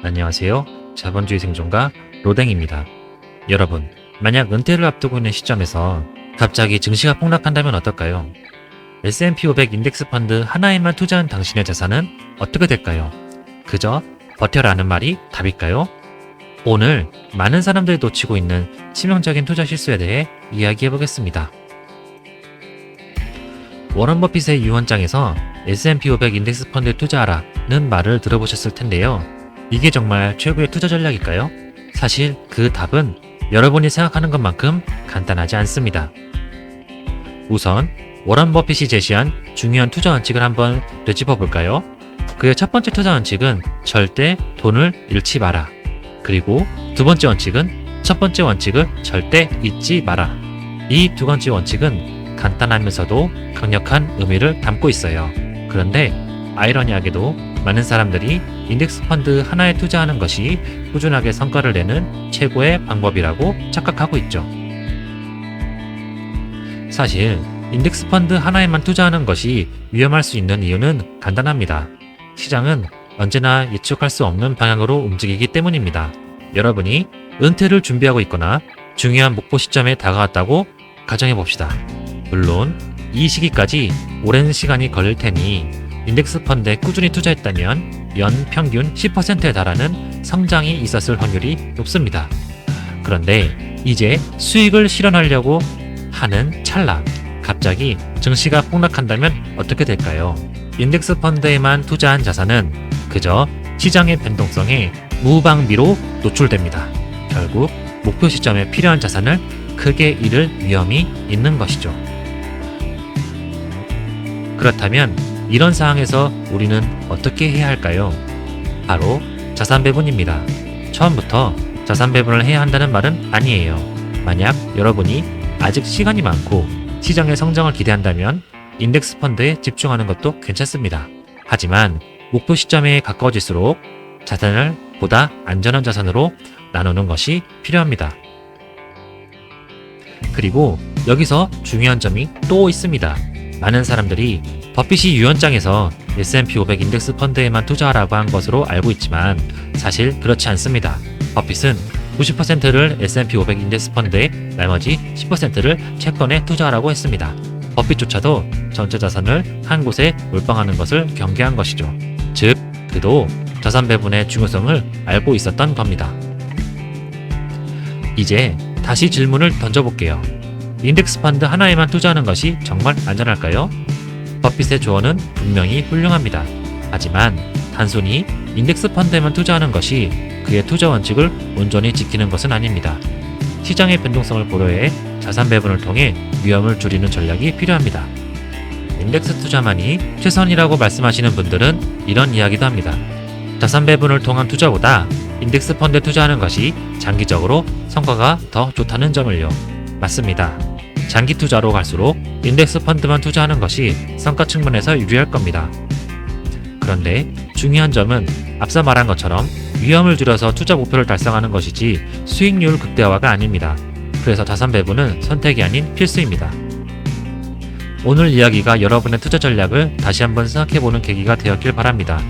안녕하세요. 자본주의 생존가 로댕입니다. 여러분, 만약 은퇴를 앞두고 있는 시점에서 갑자기 증시가 폭락한다면 어떨까요? S&P 500 인덱스 펀드 하나에만 투자한 당신의 자산은 어떻게 될까요? 그저 버텨라는 말이 답일까요? 오늘 많은 사람들이 놓치고 있는 치명적인 투자 실수에 대해 이야기해 보겠습니다. 워런 버핏의 유언장에서 S&P 500 인덱스 펀드에 투자하라는 말을 들어보셨을 텐데요. 이게 정말 최고의 투자 전략일까요? 사실 그 답은 여러분이 생각하는 것만큼 간단하지 않습니다. 우선 워런 버핏이 제시한 중요한 투자 원칙을 한번 되짚어 볼까요? 그의 첫 번째 투자 원칙은 절대 돈을 잃지 마라. 그리고 두 번째 원칙은 첫 번째 원칙을 절대 잊지 마라. 이 두 가지 원칙은 간단하면서도 강력한 의미를 담고 있어요. 그런데 아이러니하게도 많은 사람들이 인덱스 펀드 하나에 투자하는 것이 꾸준하게 성과를 내는 최고의 방법이라고 착각하고 있죠. 사실 인덱스 펀드 하나에만 투자하는 것이 위험할 수 있는 이유는 간단합니다. 시장은 언제나 예측할 수 없는 방향으로 움직이기 때문입니다. 여러분이 은퇴를 준비하고 있거나 중요한 목표 시점에 다가왔다고 가정해 봅시다. 물론 이 시기까지 오랜 시간이 걸릴 테니 인덱스 펀드에 꾸준히 투자했다면 연 평균 10%에 달하는 성장이 있었을 확률이 높습니다. 그런데 이제 수익을 실현하려고 하는 찰나 갑자기 증시가 폭락한다면 어떻게 될까요? 인덱스 펀드에만 투자한 자산은 그저 시장의 변동성에 무방비로 노출됩니다. 결국 목표 시점에 필요한 자산을 크게 잃을 위험이 있는 것이죠. 그렇다면 이런 상황에서 우리는 어떻게 해야 할까요? 바로 자산 배분입니다. 처음부터 자산 배분을 해야 한다는 말은 아니에요. 만약 여러분이 아직 시간이 많고 시장의 성장을 기대한다면 인덱스 펀드에 집중하는 것도 괜찮습니다. 하지만 목표 시점에 가까워질수록 자산을 보다 안전한 자산으로 나누는 것이 필요합니다. 그리고 여기서 중요한 점이 또 있습니다. 많은 사람들이 버핏이 유언장에서 S&P 500 인덱스 펀드에만 투자하라고 한 것으로 알고 있지만 사실 그렇지 않습니다. 버핏은 90%를 S&P 500 인덱스 펀드에 나머지 10%를 채권에 투자하라고 했습니다. 버핏조차도 전체 자산을 한 곳에 몰빵하는 것을 경계한 것이죠. 즉, 그도 자산 배분의 중요성을 알고 있었던 겁니다. 이제 다시 질문을 던져볼게요. 인덱스 펀드 하나에만 투자하는 것이 정말 안전할까요? 버핏의 조언은 분명히 훌륭합니다. 하지만 단순히 인덱스 펀드에만 투자하는 것이 그의 투자 원칙을 온전히 지키는 것은 아닙니다. 시장의 변동성을 고려해 자산 배분을 통해 위험을 줄이는 전략이 필요합니다. 인덱스 투자만이 최선이라고 말씀하시는 분들은 이런 이야기도 합니다. 자산 배분을 통한 투자보다 인덱스 펀드에 투자하는 것이 장기적으로 성과가 더 좋다는 점을요. 맞습니다. 장기 투자로 갈수록 인덱스 펀드만 투자하는 것이 성과 측면에서 유리할 겁니다. 그런데 중요한 점은 앞서 말한 것처럼 위험을 줄여서 투자 목표를 달성하는 것이지 수익률 극대화가 아닙니다. 그래서 자산 배분은 선택이 아닌 필수입니다. 오늘 이야기가 여러분의 투자 전략을 다시 한번 생각해보는 계기가 되었길 바랍니다.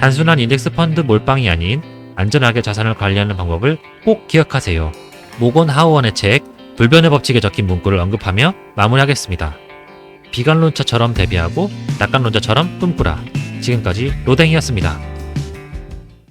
단순한 인덱스 펀드 몰빵이 아닌 안전하게 자산을 관리하는 방법을 꼭 기억하세요. 모건 하우원의 책 불변의 법칙에 적힌 문구를 언급하며 마무리하겠습니다. 비관론자처럼 대비하고 낙관론자처럼 꿈꾸라. 지금까지 로댕이었습니다.